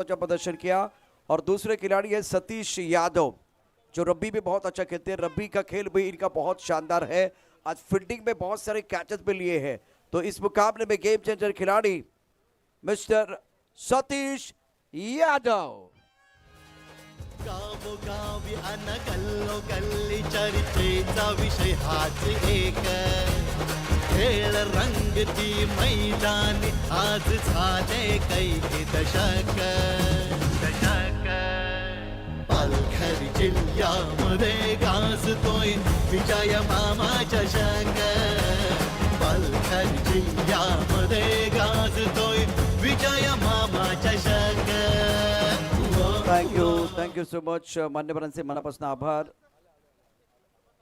अच्छा प्रदर्शन किया। और दूसरे खिलाड़ी है सतीश यादव जो रब्बी में बहुत अच्छा खेलते हैं। रब्बी का खेल भी इनका बहुत शानदार है। आज फील्डिंग में बहुत सारे कैचेस भी लिए हैं। तो इस मुकाबले में गेम चेंजर खिलाड़ी मिस्टर सतीश यादव। गावोगावी अन गल्लोगल्ली चर्चेचा विषय हाच एक। खेळ रंगती मैदानी आज झाले कैक दशक। पालघर जिल्ह्यामध्ये गाजतोय विजय मामा चषक। पालघर जिल्ह्यामध्ये गाजतोय विजय मामा चषक। Thank you so much. मान्यवरांचे मनापासून आभार।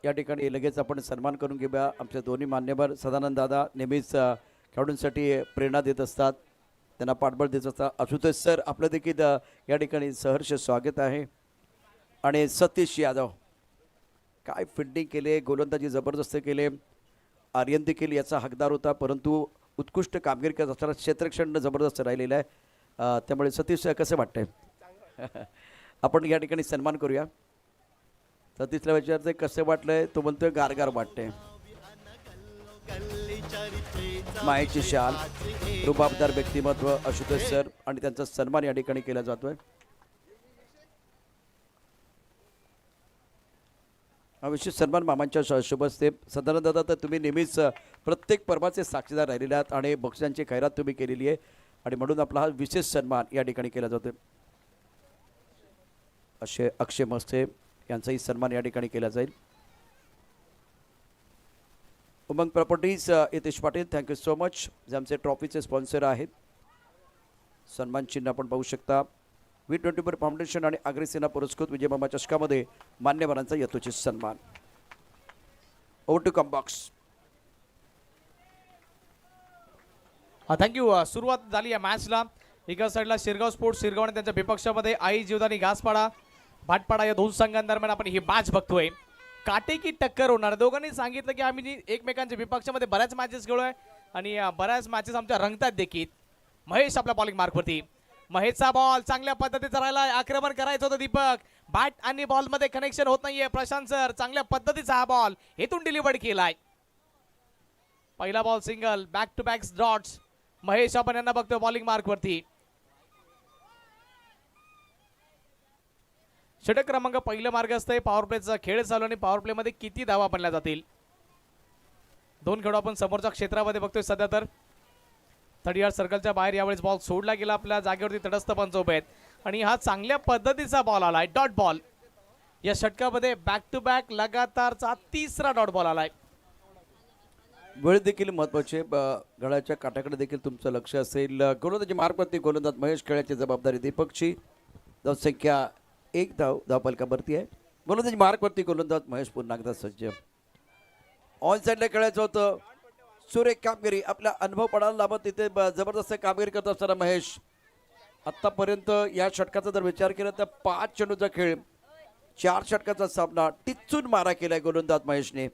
या ठिकाणी लगेच आपण सन्मान करून घेऊया। आमचे दोन्ही मान्यवर सदानंद दादा नेहमीच खेळाडूंसाठी प्रेरणा देत असतात, त्यांना पाठबळ देत असतात। आशुतोष सर आपलं देखील या ठिकाणी सहर्ष स्वागत आहे। आणि सतीश यादव काय फिल्डिंग केले, गोलंदाजी जबरदस्त केले। आर्यन देखील याचा हकदार होता, परंतु उत्कृष्ट कामगिरी करत असताना क्षेत्ररक्षण जबरदस्त राहिलेलं आहे। त्यामुळे सतीश कसं वाटतंय? आपण या ठिकाणी सन्मान करूया। सतीशला विचारते कसं वाटलंय, तो म्हणतोय गारगार वाटतंय। मायेची शाल, रुबाबदार व्यक्तिमत्व आशुतोष सर आणि त्यांचा सन्मान या ठिकाणी केला जातोय। हा विशेष सन्मान मामांच्या शुभ हस्ते। सदानंद दादा तर तुम्ही नेहमीच प्रत्येक पर्वाचे साक्षीदार राहिलेले आहात आणि बक्षिसांची खैरात तुम्ही केलेली आहे आणि म्हणून आपला हा विशेष सन्मान या ठिकाणी केला जातोय। असे अक्षय मस्ते यांचाही सन्मान या ठिकाणी केला जाईल। Umang properties Yatesh Patil thank you so much, जे आमचे ट्रॉफीचे स्पॉन्सर आहेत। सन्मान चिन्ह आपण पाहू शकता। V24 फाउंडेशन आणि अग्रसेना पुरस्कृत विजय मामा चषकामध्ये मान्यवरांचा यथोचित सन्मान। Over to comm box. Thank you. सुरुवात झाली या मॅचला। एका साईडला शिरगाव स्पोर्ट्स शिरगाव आणि त्यांच्या विपक्षामध्ये आई जीवदानी घासपाडा भाटपाडा या दोन संघांदरम्यान आपण ही मॅच बघतोय। काटेकी टक्कर होणार। दोघांनी सांगितलं की आम्ही एकमेकांच्या विपक्षामध्ये बऱ्याच मॅचेस खेळलोय आणि बऱ्याच मॅचेस आमच्या रंगतात देखील। महेश आपल्या बॉलिंग मार्कवरती। महेशचा बॉल चांगल्या पद्धतीचा राहिला। आक्रमण करायचं होतं दीपक, बॅट आणि बॉल मध्ये कनेक्शन होत नाहीये। प्रशांत सर चांगल्या पद्धतीचा हा बॉल हेतून डिलिव्हर्ड केलाय। पहिला ball single, back to back dots. Mahesh आपण यांना बघतोय बॉलिंग मार्कवरती। षटक क्रमांक पहिलं मार्ग असतंय। पॉवर प्लेचा खेळ चालू आणि पॉवर प्ले मध्ये किती धावा बनल्या जातील। दोन खेळाडू आपण समोरच्या क्षेत्रामध्ये बघतोय सध्या तर 30 सर्कलच्या बाहेर यावेळेस बॉल सोडला गेला। आपल्या जागेवरती तटस्थ पंच उभे आहेत आणि हा चांगल्या पद्धतीचा बॉल आलाय, डॉट बॉल। या षटकामध्ये बॅक टू बॅक लगातारचा तिसरा डॉट बॉल आलाय। वेळ देखील महत्वाचे, गळाच्या काठाकडे देखील तुमचं लक्ष असेल। गोलंदाजी मार्कवरती गोलंदाज महेश, खेळाची जबाबदारी दीपकची। धावसंख्या 1 धावफलकावरती आहे। गोलंदाजी मार्कवरती गोलंदाज महेश पुन्हा एकदा सज्ज। ऑन साईडला खेळायचं होतं, सुरेख कामगिरी, आपला अनुभव पडायला लाभत तिथे जबरदस्त कामगिरी करत असताना महेश आतापर्यंत या षटकाचा जर विचार केला तर 5 चेंडूचा खेळ, 4 षटकाचा सामना, टिच्चून मारा केलाय गोलंदाज महेशने।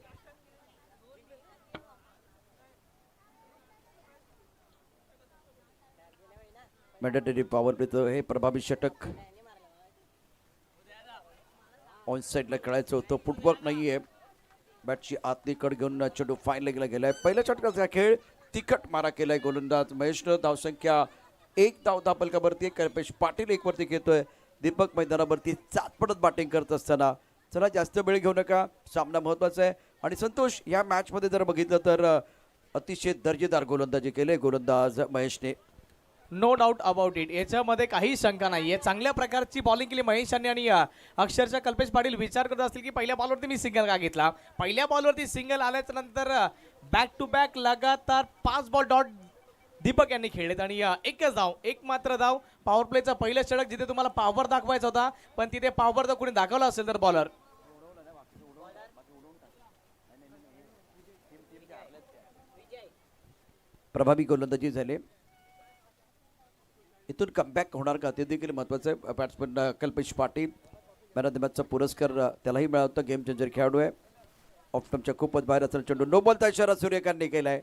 मॅन्डेटरी पॉवर प्लेचं हे प्रभावी षटक। ऑन साईडला खेळायचं होतं, फुटवर्क नाहीये। बॅटची आतली कड घेऊन चेंडू फाईन लेगला गेलाय। पहिल्या षटकाचा खेळ, तिखट मारा केलाय गोलंदाज महेशनं। धावसंख्या 1 धावफलकावरती। कल्पेश पाटील 1 वरती घेतोय। दीपक मैदानावरती चाच पडत बॅटिंग करत असताना। चला जास्त वेळ घेऊ नका, सामना महत्वाचा आहे। आणि संतोष, या मॅच मध्ये जर बघितलं तर अतिशय दर्जेदार गोलंदाजी केले गोलंदाज महेशने। नो डाऊट अबाउट इट, याच्यामध्ये काही शंका नाहीये। चांगल्या प्रकारची बॉलिंग केली महेशांनी आणि अक्षरशः कल्पेश पाटील विचार करत असतील की पहिल्या बॉलवरती मी सिंगल का घेतला। पहिल्या बॉलवरती सिंगल आल्याच्या नंतर बॅक टू बॅक लगातार 5 बॉल डॉट दीपक यांनी खेळलेत आणि एकच धाव, एक मात्र धाव। पॉवर प्लेचा पहिलं षटक जिथे तुम्हाला पॉवर दाखवायचा होता, पण तिथे पॉवर जर कोणी दाखवला असेल तर बॉलर। प्रभावी गोलंदाजी झाले। इथून कमबॅक होणार का ते देखील महत्त्वाचं आहे। Batsman Kalpesh Patil man of the मॅचचा पुरस्कार त्यालाही मिळाला होता। गेम चेंजर खेळाडू आहे। ऑफ स्टंपच्या खूपच बाहेर असलेला चेंडू नो बॉलचा इशारा सूर्यकांतने केलाय।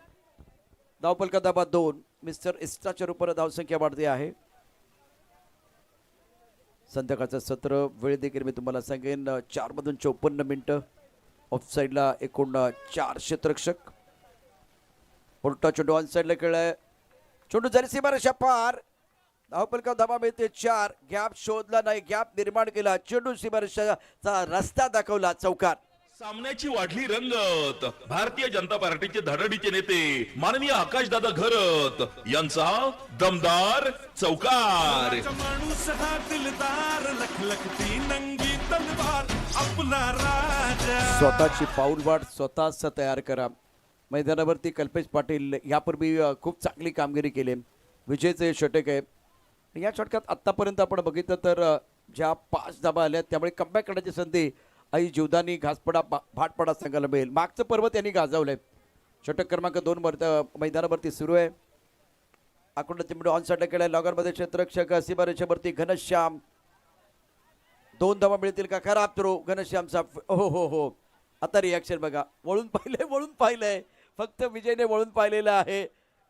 धावफलका दाबा 2। मिस्टर इस्टाच्या रूपाने धावसंख्या वाढते आहे। संध्याकाळचं सत्र वेळ देखील मी तुम्हाला सांगेन 4 मधून 54 मिनिटं. ऑफसाईडला एकूण 4 क्षेत्ररक्षक. पुरटा चेंडू ऑन साईडला खेळलाय. चेंडू जरी सीमारेषा पार. धावपलका धावा मिळते 4. गॅप शोधला नाही, गॅप निर्माण केला. चेंडू सीमारेषाचा रस्ता दाखवला. चौकार. सामन्याची वाढली रंगत. भारतीय जनता पार्टीचे धडाडीचे नेते माननीय आकाशदादा घरत यांचा दमदार चौकार. माणूस हा दिलदार लखलखती नंगी तलवार आपला राजा. स्वतःची पाऊलवाट स्वतःच तयार करा. मैदानावरती कल्पेश पाटील यापूर्वी खूप चांगली कामगिरी केली. विजयचे षटक आहे. या षटकात आत्तापर्यंत आपण बघितलं तर ज्या 5 धाबा आल्या त्यामुळे कमबॅक करण्याची संधी आई जीवदानी घासपडा भाटपाडा संघाला मिळेल. मागचं पर्व त्यांनी गाजवलंय. षटक क्रमांक 2 मैदानावरती सुरू आहे. आकुंड चिमडे ऑन साईडला केलाय. लॉगरमध्ये क्षेत्ररक्षक सीमारेषेवरती घनश्याम. 2 धावा मिळतील का? खराब थ्रो घनश्यामचा. हो. आता रिॲक्शन बघा. वळून पाहिलंय. फक्त विजयने वळून पाहिलेलं आहे.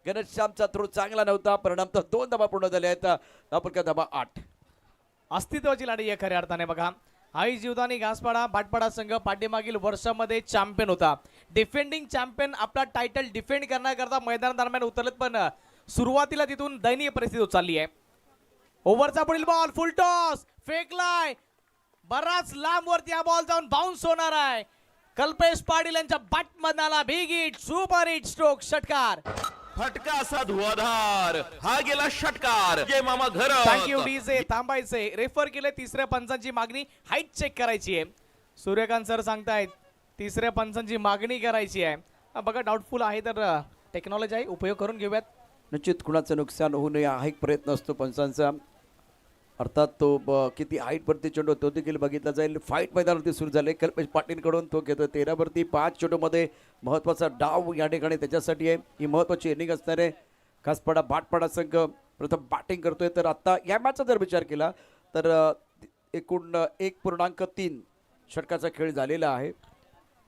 घनश्यामचा थ्रो चांगला नव्हता. परिणाम तर 2 धावा पूर्ण झाल्या आहेत. धावा धावा 8. अस्तित्वाची लढाई आहे खऱ्या अर्थाने. बघा, आई जीवदानी घासपाडा भाटपाडा संघ पाठीमागील वर्षामध्ये चॅम्पियन होता. डिफेंडिंग चॅम्पियन आपला टायटल डिफेंड करण्याकरता मैदान दरम्यान उतरलेत, पण सुरुवातीला तिथून दयनीय परिस्थिती चालली आहे. ओव्हरचा पुढील बॉल फुल टॉस फेकलाय. बराच लांब वरती हा बॉल जाऊन बाउन्स होणार आहे. कल्पेश पाटील यांच्या बॅटमधला big hit super hit stroke षटकार. फटका असा धुवाधार. हा गेला षटकार. जय मामा घरत. Thank you DJ. थांबायचे. रेफर केले. तिसऱ्या पंचांची मागणी हाईट चेक करायची आहे. सूर्यकांत सर सांगतायत तिसऱ्या पंचांची मागणी करायची आहे. बघा, डाऊटफुल आहे तर टेक्नॉलॉजी आहे, उपयोग करून घेऊयात. निश्चित कुणाचं नुकसान होऊ नये हा एक प्रयत्न असतो पंचांचा. अर्थात तो किती हाईटवरती चेंडू तो देखील बघितला जाईल. फाईट मैदानावरती सुरू झाले. कल्पेश पाटीलकडून तो घेतो 13 वरती 5 चेंडूमध्ये महत्त्वाचा डाव या ठिकाणी त्याच्यासाठी आहे. ही महत्त्वाची इनिंग असणार आहे. घासपाडा भाटपाडा संघ प्रथम बॅटिंग करतोय. तर आता या मॅचचा जर विचार केला तर एकूण 1.3 षटकाचा खेळ झालेला आहे.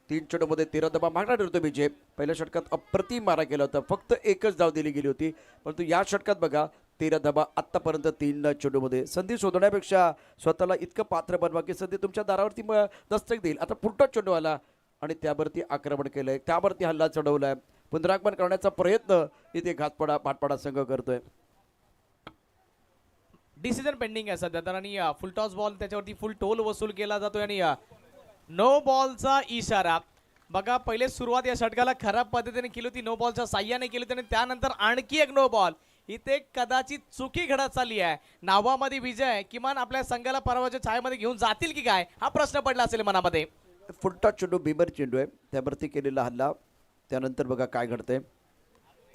3 चेंडूमध्ये 13 धावा मागणा ठरतो विजय. पहिल्या षटकात अप्रतिम मारा केला होता. फक्त एकच धाव दिली गेली होती. परंतु या षटकात बघा 13 धावा आत्तापर्यंत 3 चेंडूमध्ये. संधी शोधण्यापेक्षा स्वतःला इतकं पात्र बनवा की संधी तुमच्या दारावरती दस्तक देईल. आता पुढचा चेंडू आला आणि त्यावरती आक्रमण केलंय. त्यावरती हल्ला चढवलाय. पुनरागमन करण्याचा प्रयत्न इथे घासपाडा भाटपाडा संघ करतोय. डिसिजन पेंडिंग आहे सध्या तर. आणि फुल टॉस बॉल त्याच्यावरती फुल टोल वसूल केला जातोय आणि नो बॉलचा इशारा. बघा, पहिले सुरुवात या षटकाला खराब पद्धतीने केली होती. नो बॉलच्या साह्याने केली होती आणि त्यानंतर आणखी एक नो बॉल. इथे कदाचित चुकी घडत चालली आहे. नावामध्ये विजय किमान आपल्या संघाला पराभवाच्या छायेमध्ये घेऊन जातील की काय हा प्रश्न पडला असेल मनामध्ये. फुलटा चेंडू बिबर चेंडू आहे. त्यावरती केलेला हल्ला. त्यानंतर बघा काय घडतंय.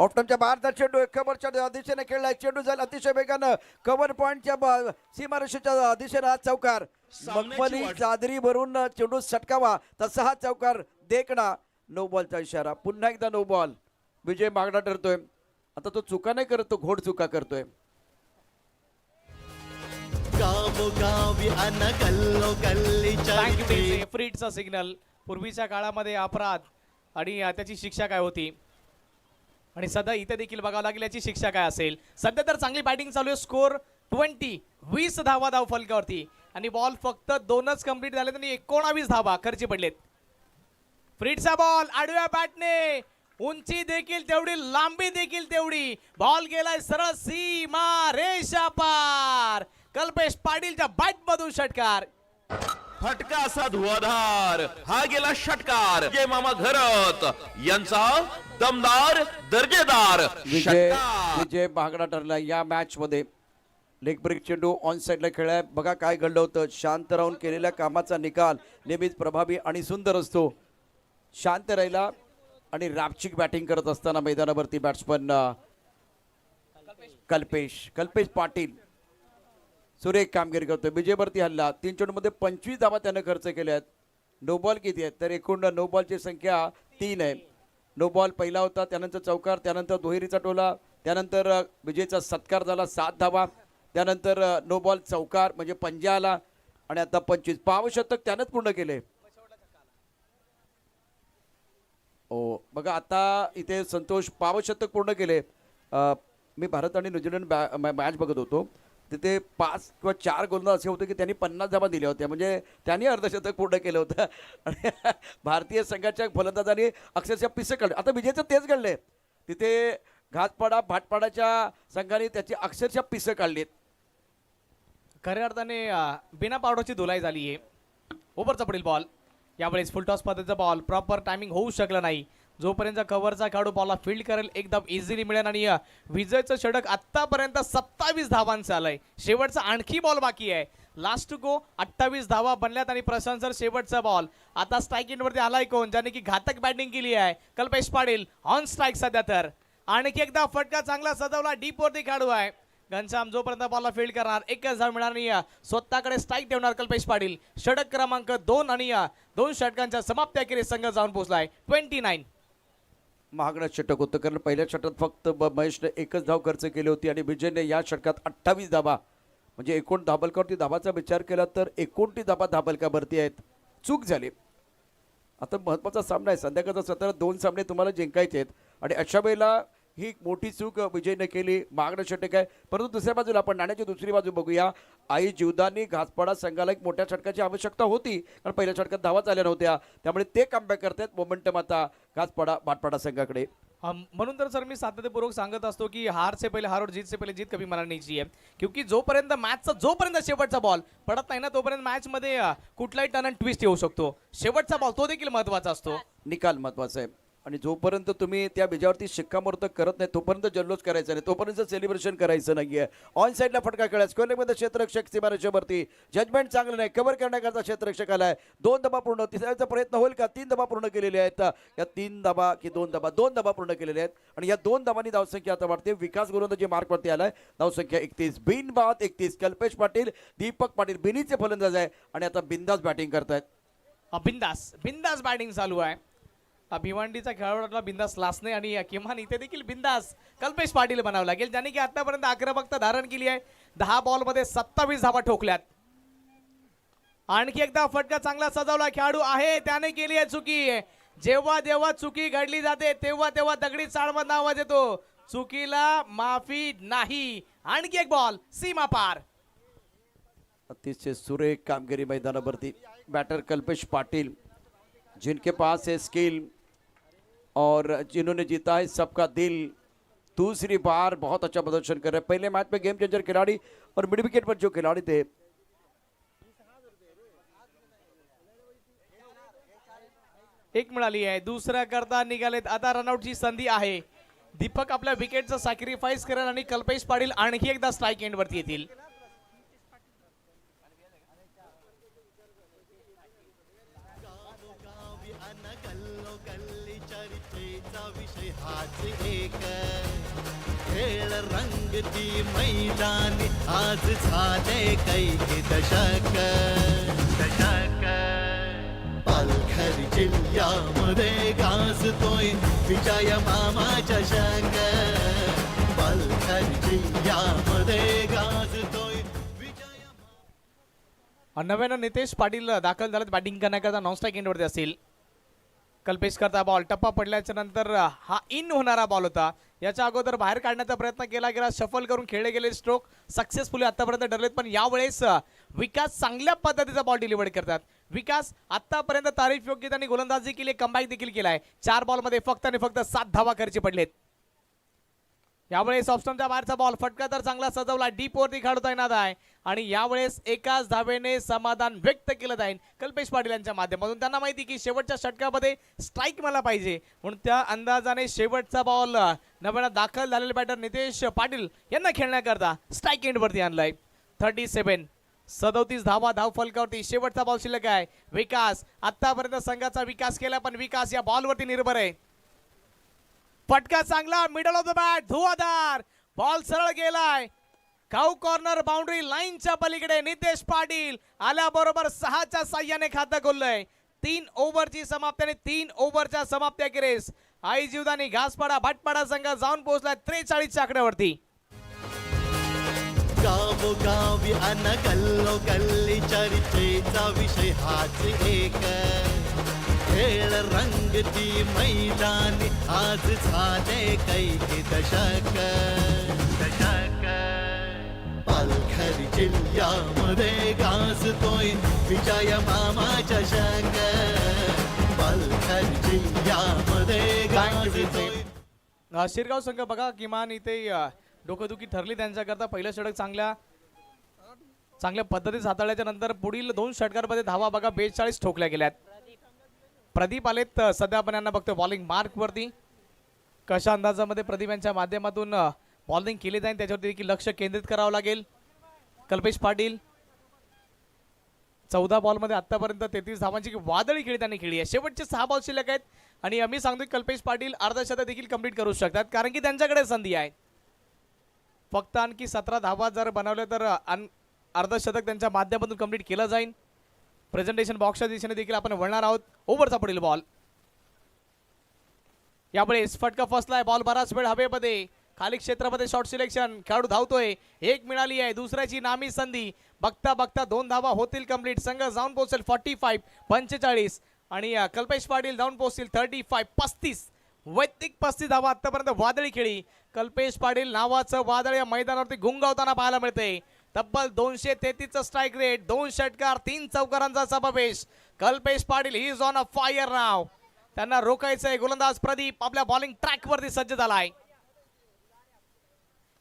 ऑफ्टनच्या बाहेरचा चेंडू कव्हरच्या दिशेने खेळलाय. चेंडू जाईल अतिशय वेगानं कव्हर पॉईंटच्या सीमारेषेच्या दिशेने हा चौकार. मखमली चादरी भरून चेंडू सटकावा तसा हा चौकार देखणा. नो बॉलचा इशारा. पुन्हा एकदा नो बॉल. विजय मागणा ठरतोय. आता तो चुका नाही करत, तो घोड चुका करतोय. गावोगावी अन गल्लोगल्ली चलते. फ्रीडचा सिग्नल. पूर्वीच्या काळामध्ये अपराध आणि त्याची शिक्षा काय होती आणि सध्या इथे देखील बघावं लागेल याची शिक्षा काय असेल. सध्या तर चांगली बॅटिंग चालू आहे. स्कोर 20 धावा धाव फलकावरती आणि बॉल फक्त 2च कंप्लीट झाले आणि 19 धावा खर्ची पडलेत. फ्रीडचा बॉल आडव्या बॅटने. उंची देखील तेवढी, लांबी देखील तेवढी. बॉल गेलाय सरळ सीमा रेषा पार. कल्पेश पाटीलच्या बॅट मधून षटकार. फटका असा धुवाधार. हा गेला षटकार. जय मामा घरत यांचा दमदार दर्जेदार षटकार. विजय मागणा ठरला या मॅच मध्ये. लेग ब्रेक चेंडू ऑन साईडला खेळलाय. बघा काय घडलं होतं. शांत राहून केलेल्या कामाचा निकाल नेहमीच प्रभावी आणि सुंदर असतो. शांत राहिला आणि रापचिक बॅटिंग करत असताना मैदानावरती बॅट्समन कल्पेश पाटील सुरेख कामगिरी करतोय. विजयवरती हल्ला. 3 चेंडूमध्ये 25 धावा त्यानं खर्च केल्या आहेत. नो बॉल किती आहेत तर एकूण नो बॉलची संख्या 3 आहे. नो बॉल पहिला होता, त्यानंतर चौकार, त्यानंतर दुहेरीचा टोला, त्यानंतर विजयचा सत्कार झाला 7 धावा, त्यानंतर नो बॉल चौकार म्हणजे पंजा आला आणि आता 25. पावशतक त्यानंच पूर्ण केले. ओ बघा आता इथे संतोष पावशतक पूर्ण केले. मी भारत आणि न्यूझीलंड मॅच बघत होतो. तिथे 5 किंवा 4 गोलंदाज असे होते की त्यांनी 50 धावा दिल्या होत्या, म्हणजे त्यांनी अर्धशतक पूर्ण केलं होतं. आणि भारतीय संघाच्या फलंदाजांनी अक्षरशः पिसं काढली. आता विजयचं तेच घडलंय, तिथे घातपाडा भाटपाडाच्या संघाने त्याची अक्षरशः पिसं काढलीत. खऱ्या अर्थाने बिना पावडरची धुलाई झाली आहे. ओव्हरचा पुढील बॉल, यावेळेस फुल टॉस पद्धतीचा बॉल, प्रॉपर टायमिंग होऊ शकलं नाही. जोपर्यंत कव्हरचा खेळाडू बॉलला फील्ड करेल एकदम इझिली मिळेल. आणि विजयचं षटक आतापर्यंत 27 धावांचं आलंय. शेवटचा आणखी बॉल बाकी आहे. लास्ट टू गो 28 धावा बनल्यात आणि प्रशांत सर शेवटचा बॉल. आता स्ट्राईक एंडवरती आलाय कोण, ज्याने की घातक बॅटिंग केली आहे, कल्पेश पाटील ऑन स्ट्राईक सध्या. तर आणखी एकदा फटका चांगला सजवला, डीप वरती खेळाडू आहे घनश्याम. जोपर्यंत बॉलला फील्ड करणार, एकच धाव मिळणार आणि स्वतःकडे स्ट्राईक ठेवणार कल्पेश पाटील. षटक क्रमांक 2 आणि 2 षटकांच्या समाप्ती अखेरीस संघ जाऊन पोहोचलाय 29. महागडं षटक होतं, कारण पहिल्या षटकात फक्त महेशने एकच धाव खर्च केली होती आणि विजयने या षटकात 28 धावा, म्हणजे एकूण धाबलकावरती धावाचा विचार केला तर 29 धावा धाबलकावरती आहेत. चूक झाली. आता महत्त्वाचा सामना आहे संध्याकाळचा, सतरा 2 सामने तुम्हाला जिंकायचे आहेत आणि अशा वेळेला ही मोठी चूक विजयने केली. महागडं षटक आहे, परंतु दुसऱ्या बाजूला आपण नाण्याची दुसरी बाजू बघूया. आई जीवदानी घासपाडा संघाला एक मोठ्या षटकाची आवश्यकता होती, कारण पहिल्या षटकात धावा झाल्या नव्हत्या, त्यामुळे ते कमबॅक करतात. मोमेंटम आता घासपाडा भाटपाडा संघाकडे. म्हणून तर सर मी सातत्यपूर्वक सांगत असतो की हार से पहिले हार और जीत से पहिले जीत कभी मनाना नहीं चाहिए. क्योंकि जोपर्यंत मॅचचा जोपर्यंत शेवटचा बॉल पडत नाही ना, तोपर्यंत मॅच मध्ये कुठलाही टर्न अँड ट्विस्ट येऊ शकतो. शेवटचा बॉल तो देखील महत्वाचा असतो. निकाल महत्वाचा आहे आणि जोपर्यंत तुम्ही त्या विजयावरती शिक्कामोर्तब करत नाही तोपर्यंत जल्लोष करायचा नाही, तोपर्यंत सेलिब्रेशन करायचं नाहीये. ऑन साईडला फटका खेळा, स्क्वेअरमध्ये क्षेत्ररक्षक सीमारेषेवरती जजमेंट चांगलं नाही, कव्हर करण्याकरता क्षेत्ररक्षक आलाय. 2 धावा पूर्ण, तिसऱ्याचा प्रयत्न होईल का? 3 धावा पूर्ण केलेले आहेत. या 3 धावा की 2 धावा पूर्ण केलेले आहेत आणि या 2 धावांनी धावसंख्या आता वाढते. विकास गोलंदाजी मार्कवरती आलाय, धावसंख्या 31. बिनबाद 31. कल्पेश पाटील, दीपक पाटील बिनीचे फलंदाज आहे आणि आता बिंदास बॅटिंग करतायत. बिंदास बॅटिंग चालू आहे. भिवंडीचा खेळाडूला बिंदास लासने आणि किमान इथे देखील बिंदास कल्पेश पाटील बनावं लागेल, ज्याने की आतापर्यंत आक्रमकता धारण केली आहे. 10 बॉलमध्ये 27 धावा ठोकल्यात. आणखी एकदा फटका चांगला सजवला खेळाडू आहे, त्याने केली आहे चुकी. जेव्हा जेव्हा चुकी घडली जाते तेव्हा तेव्हा दगडी चाळमधला आवाज येतो. चुकीला माफी नाही. आणखी एक बॉल सीमा पार. अतिशय सुरेख कामगिरी मैदानावरती. बैटर कल्पेश पाटिल, जिनके पास है स्किल और जिन्होंने जीता है सबका दिल. दूसरी बार बहुत अच्छा प्रदर्शन कर रहे हैं. पहले मैच में गेम चेंजर खिलाड़ी और मिड विकेट पर जो खिलाड़ी थे, एक मिळाली आहे. दुसऱ्या करता निघालेत. आता रनआउटची संधी आहे. दीपक आपल्या विकेटचं सॅक्रिफाईस करेल आणि कल्पेश पाटील आणखी एकदा स्ट्राईक एंड वरती येतील. विषय हाच एक खेळ रंगती मैदानी आज झाले कैक दशक. पालघर जिल्ह्यामध्ये गाजतोय विजय मामा चषक. पालघर जिल्ह्यामध्ये गाजतोय विजय. नव्यानं नितेश पाटील दाखल झालेत बॅटिंग करण्याकरता. नॉन स्ट्राईक एंडवरती असेल. कल्पेश करता बॉल, टप्पा पडल्याच्या नंतर हा इन होणारा बॉल होता. याच्या अगोदर बाहेर काढण्याचा प्रयत्न केला गेला, शफल करून खेळले गेले स्ट्रोक सक्सेसफुली आतापर्यंत ठरलेत. पण यावेळेस विकास चांगल्या पद्धतीचा बॉल डिलिव्हर करतात. विकास आतापर्यंत तारीफ योग्य त्यांनी गोलंदाजी केली, कमबॅक देखील केलाय. 4 बॉलमध्ये फक्त आणि फक्त 7 धावा खर्ची पडलेत. यावेळेस ऑफस्टमच्या बाहेरचा बॉल, फटका तर चांगला सजवला, डीप वरती खेळता येणार आहे आणि यावेळेस एकाच धावेने समाधान व्यक्त केलं जाईल कल्पेश पाटील यांच्या माध्यमातून. त्यांना माहिती की शेवटच्या षटकामध्ये स्ट्राईक मला पाहिजे, म्हणून त्या अंदाजाने शेवटचा बॉल नव्यानं दाखल झालेले बॅटर नितेश पाटील यांना खेळण्याकरता स्ट्राईक एंड वरती आणलाय. 37 धावा धाव फलकावरती. शेवटचा बॉल शिल्लक आहे. विकास आतापर्यंत संघाचा विकास केला, पण विकास या बॉलवरती निर्भर आहे. फटका चांगला, मिडल ऑफ द बॅट, धुवाधार बॉल सरळ गेलाय. काऊ कॉर्नर बाउंड्री लाईनच्या पलीकडे नितेश पाटील आल्याबरोबर 6च्या साह्याने खातं खोललंय. 3 ओव्हरची समाप्ती आणि 3 ओव्हरच्या समाप्ती अखेरीस आई जीवदानी घासपाडा भाटपाडा संघ जाऊन पोहोचलाय 43च्या आकड्यावरती. गावोगावी अन गल्लोगल्ली चर्चेचा विषय हाच एक खेळ रंगती मैदानी आज झाले कैक दशक. पालघर जिल्ह्यामध्ये गाजतोय विजय मामाच्या शंक पालघर जिल्ह्यामध्ये गाजतोय. शिरगाव संघ बघा किमान इथे डोकंदुखी ठरली त्यांच्याकरता. पहिलं षटक चांगल्या पद्धतीत हाताळल्याच्या नंतर पुढील 2 षटकांमध्ये धावा बघा 42 ठोकल्या गेल्यात. प्रदीप आलेत सध्या आपण यांना बघतोय बॉलिंग मार्क वरती. कशा अंदाजामध्ये प्रदीप यांच्या माध्यमातून बॉलिंग केली जाईल त्याच्यावरती देखील लक्ष केंद्रित करावं लागेल. कल्पेश पाटील 14 बॉलमध्ये आतापर्यंत 33 धावांची वादळी खेळी त्यांनी खेळली आहे. शेवटचे 6 बॉल शिल्लक आहेत आणि आम्ही सांगतोय कल्पेश पाटील अर्धशतक देखील कंप्लीट करू शकतात कारण की त्यांच्याकडे संधी आहे. फक्त आणखी 17 धावा जर बनवले तर अर्धशतक त्यांच्या माध्यमातून कंप्लीट केलं जाईल. प्रेझेंटेशन बॉक्सच्या दिशेने देखील आपण वळणार आहोत. ओव्हरचा पुढील बॉल यामुळे फटका फसलाय. बॉल बराच वेळ हवेमध्ये खाली क्षेत्रामध्ये शॉर्ट सिलेक्शन. खेळाडू धावतोय. 1 मिळाली आहे. दुसऱ्याची नामी संधी. बघता बघता 2 धावा होतील कंप्लीट. संघ जाऊन पोहोचेल 45 आणि कल्पेश पाटील जाऊन पोहोचतील 35 वैयक्तिक 35 धावा आतापर्यंत वादळी खेळी. कल्पेश पाटील नावाचं वादळ या मैदानावरती गुंगावताना पाहायला मिळते. तब्बल 233 स्ट्राईक रेट. 2 षटकार 3 चौकारांचा समावेश. Kalpesh Patil he is on a fire नाव. त्यांना रोखायचंय. गोलंदाज प्रदीप आपल्या बॉलिंग ट्रॅक वरती सज्ज झालाय.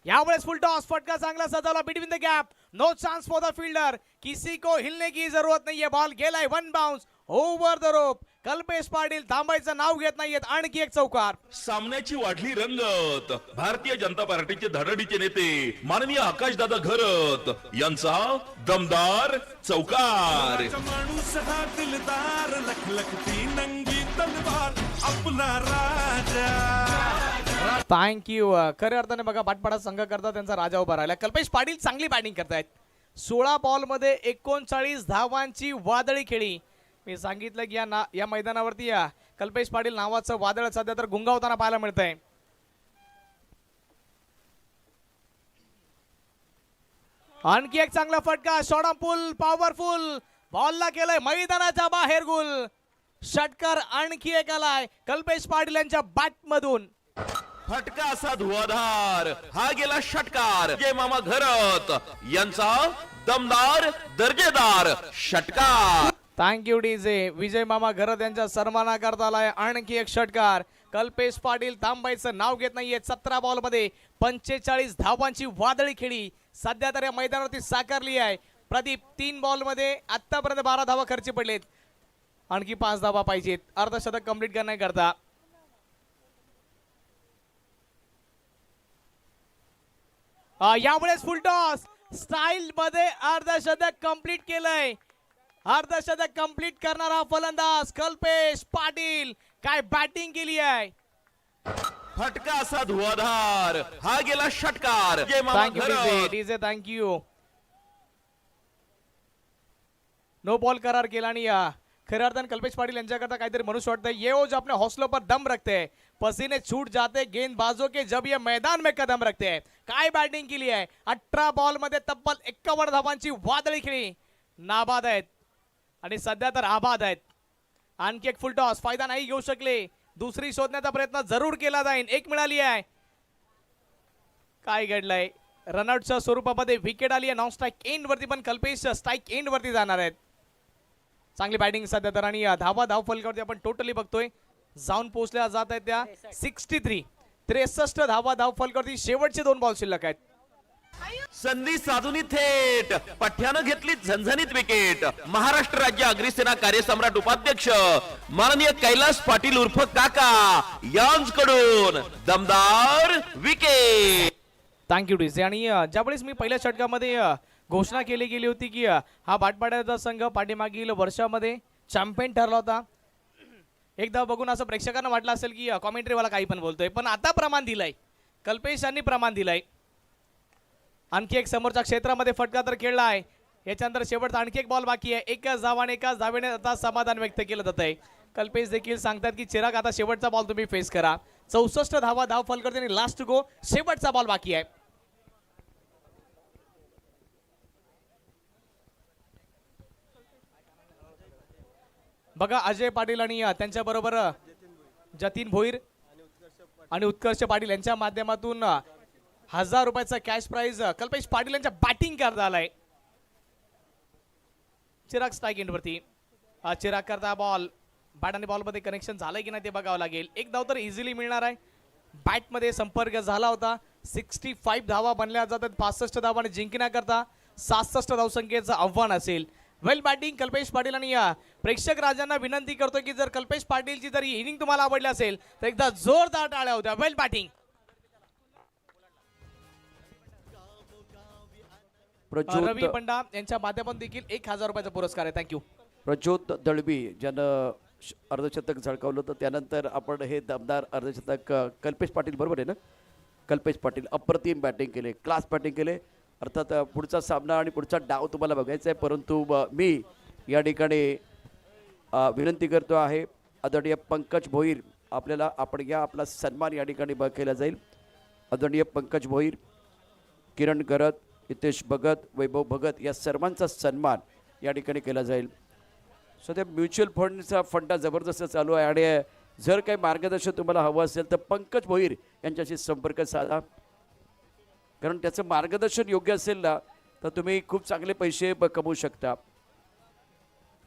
यावेळेस फुल टॉस. फटका चांगला सजवला between the gap. No chance for the fielder. किसी को हिलने की जरूरत नाहीये. बॉल गेलाय 1 bounce over the rope. Kalpesh Patil थांबायचं नाव घेत नाहीयेत. आणखी एक चौकार. सामन्याची वाढली रंगत. भारतीय जनता पार्टीचे धडडीचे नेते माननीय आकाशदादा घरत यांचा दमदार चौकार. माणूस हा दिलदार लखलखती नंगी तलवार आपला राजा. थँक्यू. खऱ्या अर्थाने बघा भाटपाडा संघ करता त्यांचा राजा उभा राहिला. कल्पेश पाटील चांगली बॅटिंग करतायत. 16 बॉलमध्ये 39 धावांची वादळी खेळी. मी सांगितलं की या मैदानावरती कल्पेश पाटील नावाचं वादळ सध्या तर गुंगावताना पाहायला मिळतंय. आणखी एक चांगला फटका. शॉर्ट पुल पॉवरफुल. बॉलला केलंय मैदानाच्या बाहेर गुल. षटकार आणखी एक आलाय कल्पेश पाटील यांच्या बॅट मधून. फटका असा धुवाधार. हा गेला षटकार. जय मामा घरत यांचा दमदार दर्जेदार षटकार. Thank you DJ. विजय मामा घरत यांच्या सन्मानाकरता आलाय आणखी एक षटकार. कल्पेश पाटील थांबायचं नाव घेत नाहीये. 17 बॉलमध्ये 45 धावांची वादळी खेळी सध्या तर या मैदानावरती साकारली आहे. प्रदीप 3 बॉलमध्ये आतापर्यंत 12 धावा खर्ची पडलेत. आणखी 5 धावा पाहिजेत अर्धशतक कंप्लीट करण्याकरता. यावेळेस फुल टॉस. स्टाईल मध्ये अर्धशतक कंप्लीट केलंय. अर्धशतक कंप्लीट करणारा फलंदाज कल्पेश पाटील. काय बॅटिंग केली आहे. फटका असा धुवाधार. हा गेला षटकार. Jay Mama thank you Gharat. DJ thank you. No ball करार केला आणि खऱ्या अर्थाने कल्पेश पाटिल यांच्याकरता काहीतरी मनुष्य वाटतं. ये वो जो अपने हौसलों पर दम रखते हैं, पसीने छूट जाते गेंदबाजों के जब ये मैदान में कदम रखते हैं. काय बॅटिंग केली आहे. 18 बॉल मध्ये तब्बल 51 धावांची वादळी खेळी. नाबाद आहेत आणि सध्या तर आबाद आहेत. आणखी एक फुल टॉस. फायदा नाही घेऊ शकले. दुसरी शोधण्याचा प्रयत्न जरूर केला जाईल. 1 मिळाली आहे. काय घडलंय. रनआउटच्या स्वरूपामध्ये विकेट आली आहे. नॉन स्ट्राईक एंड वरती पण कल्पेश स्ट्राईक एंड वरती जाणार आहेत. चांगली बॅटिंग सध्या तर आणि धाव फलकावरती आपण टोटली बघतोय जाऊन पोहोचल्या जात आहेत त्या 63 धाव फलकावरती. शेवटचे 2 बॉल शिल्लक आहेत. संधी साधून थेट पठ्यानं घेतली झणझणीत विकेट. महाराष्ट्र राज्य अग्निसेना कार्यसम्राट उपाध्यक्ष माननीय कैलास पाटील उर्फ काका यांच्याकडून दमदार विकेट. Thank you DJ. आणि ज्यावेळेस मी पहिल्या षटकामध्ये घोषणा केली गेली होती की हा भाटपाड्याचा संघ पाठीमागील वर्षामध्ये चॅम्पियन ठरला होता. एकदा बघून असं प्रेक्षकांना वाटलं असेल की कॉमेंट्रीवाला काही पण बोलतोय, पण आता प्रमाण दिलंय. कल्पेश यांनी प्रमाण दिलंय. आणखी एक समोरच्या क्षेत्रामध्ये फटका तर खेळला आहे. याच्यानंतर शेवटचा आणखी एक बॉल बाकी आहे. एकाच धावेने आता समाधान व्यक्त केलं जात आहे. कल्पेश देखील सांगतात की चिराग आता शेवटचा बॉल तुम्ही फेस करा. 64 धाव फलकावरती लास्ट गो. शेवटचा बॉल बाकी आहे. बघा अजय पाटील आणि त्यांच्या बरोबर जतीन भोईर आणि उत्कर्ष पाटील यांच्या माध्यमातून 1000 रुपयाचा कॅश प्राइज कल्पेश पाटील यांच्या बॅटिंग करता आलाय. चिराग स्ट्राईक एंडवरती. चिराग करता बॉल, बॅट आणि बॉलमध्ये कनेक्शन झालंय की नाही ते बघावं लागेल. एक धाव तर इझिली मिळणार आहे. बॅटमध्ये संपर्क झाला होता. 65 धावा बनल्या जातात 65 धावांनी जिंकण्याकरता 67 धावसंख्येचं आव्हान असेल. वेल बॅटिंग कल्पेश पाटील. आणि प्रेक्षक राजांना विनंती करतो की जर कल्पेश पाटीलची जर इनिंग तुम्हाला आवडली असेल तर एकदा जोरदार टाळ्या होत्या. वेल बॅटिंग. रवी प्रज्योत पंडा यांच्या माध्यमातून देखील 1000 रुपयाचा पुरस्कार आहे. थँक्यू. प्रज्योत दळवी ज्यानं अर्धशतक झळकावलं होतं, त्यानंतर आपण हे दमदार अर्धशतक कल्पेश पाटील बरोबर आहे ना, कल्पेश पाटील अप्रतिम बॅटिंग केले, क्लास बॅटिंग केले. अर्थात पुढचा सामना आणि पुढचा डाव तुम्हाला बघायचा आहे, परंतु मी या ठिकाणी विनंती करतो आहे आदरणीय पंकज भोईर आपला सन्मान या ठिकाणी केला जाईल. आदरणीय पंकज भोईर, किरण गरत, हितेश भगत, वैभव भगत या सर्वांचा सन्मान या ठिकाणी केला जाईल. सध्या म्युच्युअल फंडचा फंडा जबरदस्त चालू आहे आणि जर काही मार्गदर्शन तुम्हाला हवं असेल तर पंकज भोईर यांच्याशी संपर्क साधा, कारण त्याचं मार्गदर्शन योग्य असेल ना तर तुम्ही खूप चांगले पैसे कमवू शकता.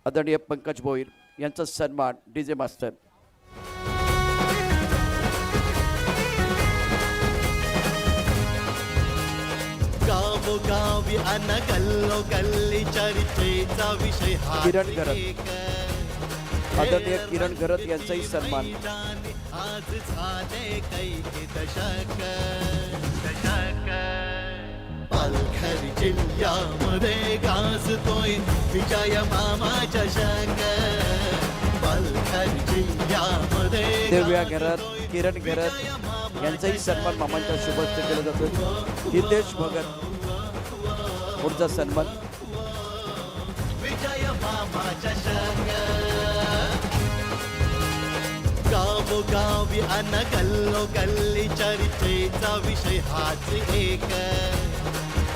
आदरणीय पंकज भोईर यांचा सन्मान डीजे मास्टर. गावोगावी अन गल्लो गल्ली चर्चेचा विषय हा किरण गरत, आदरणीय किरण गरत यांचाही सन्मान. आज झाले कैक दशक पालघर जिल्ह्यामध्ये गाजतोय विजय मामा चषक. पालघर जिल्ह्यामध्ये दिव्या घरात, किरण घरात यांचाही सन्मान मामांच्या शुभस्ते केला जातो. हितेश भगत पुढचा सन्मान. विजय मामा चषक गावोगावी अन गल्लो गल्ली चर्चेचा विषय हाच एक.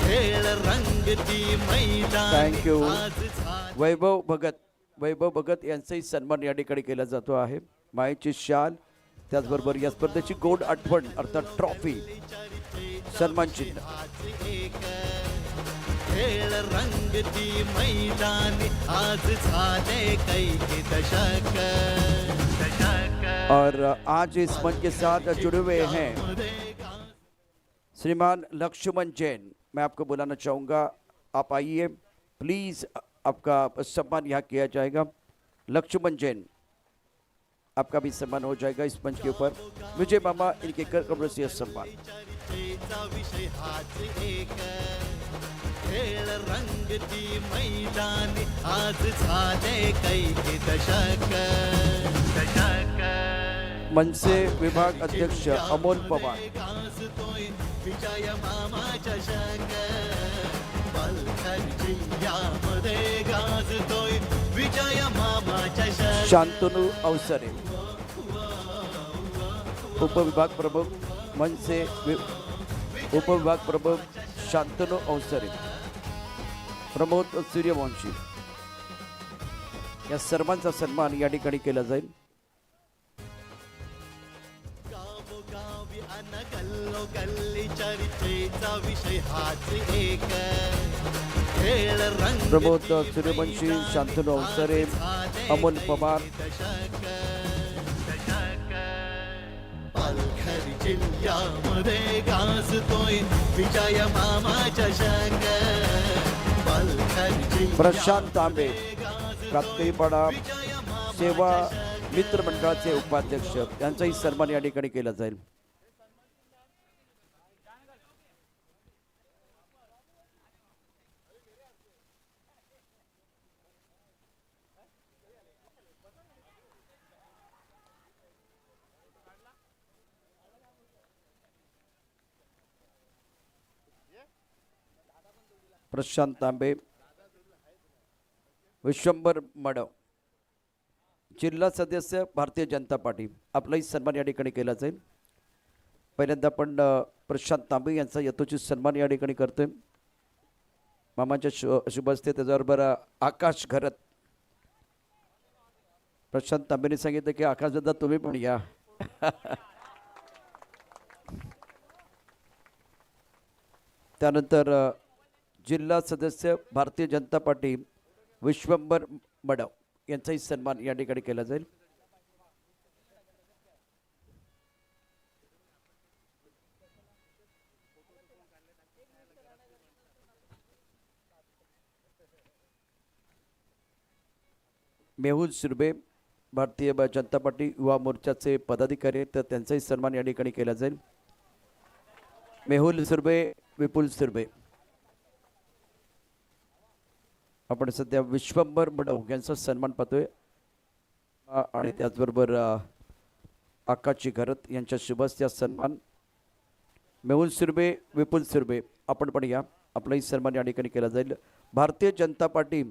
खेळ रंगती मैदान Thank you. आज झाले वैभव भगत यांचाही सन्मान या ठिकाणी केला जातो आहे. मायेची शाल, त्याचबरोबर या स्पर्धेची गोड आठवण अर्थात ट्रॉफी, सन्मान चिन्ह. खेळ रंगती मैदान आज झाले कैक दशक. और आज इस मंच के साथ जुड़े हुए हैं श्रीमान लक्ष्मण जैन. मैं आपको बुलाना चाहूँगा, आप आइए प्लीज़, आपका सम्मान यहाँ किया जाएगा. लक्ष्मण जैन, आपका भी सम्मान हो जाएगा इस मंच के ऊपर. विजय मामा इनके कर कमरों से सम्मान. विषय हाच एक. खेळ रंगती मैदान आज झाले कैक दशक. मनसे विभाग अध्यक्ष अमोल पवार. गाजतोय विजय मामा चषक. पालघर जिल्ह्यामध्ये गाजतोय विजय मामा चषक. शांतनु अवसरे उपविभाग प्रमुख, मनसे उपविभाग प्रमुख शांतनु अवसरे, प्रमोद सूर्यवंशी या सर्वांचा सन्मान या ठिकाणी केला जाईल. गावोगावी अन गल्लो गल्ली चर्चेचा विषय हाच एक. खेळ रंग प्रमोद सूर्यवंशी, शांतनु अवसरे, अमोल पवार. पालघर जिल्ह्यामध्ये गाजतोय विजय मामा चषक. पालघर जिल्ह्यामध्ये प्रशांत तांबे, कातकईपाडा सेवा मित्र मंडळाचे उपाध्यक्ष यांचाही सन्मान या ठिकाणी केला जाईल. प्रशांत तांबे, विश्वंभर मडव, जिल्हा सदस्य भारतीय जनता पार्टी, आपलाही सन्मान या ठिकाणी केला जाईल. पहिल्यांदा आपण प्रशांत तांबे यांचा यथोचित सन्मान या ठिकाणी करतोय मामांच्या शुभ हस्ते. त्याच्याबरोबर आकाश घरत. प्रशांत तांबेने सांगितलं की आकाश दादा तुम्ही पण या. त्यानंतर जिल्हा सदस्य भारतीय जनता पार्टी विश्वंभर मडव यांचाही सन्मान या ठिकाणी केला जाईल. मेहुल सुर्बे भारतीय जनता पार्टी युवा मोर्चाचे पदाधिकारी आहेत, तर त्यांचाही सन्मान या ठिकाणी केला जाईल. मेहुल सुर्बे, विपुल सुर्बे. आपण सध्या विश्वंभर मडव यांचा सन्मान पाहतोय आणि त्याचबरोबर आकाशजी घरत यांच्या शुभस्या सन्मान. मेहुल सुर्बे, विपुल सुर्बे आपण पण या, आपलाही सन्मान या ठिकाणी केला जाईल. भारतीय जनता पार्टी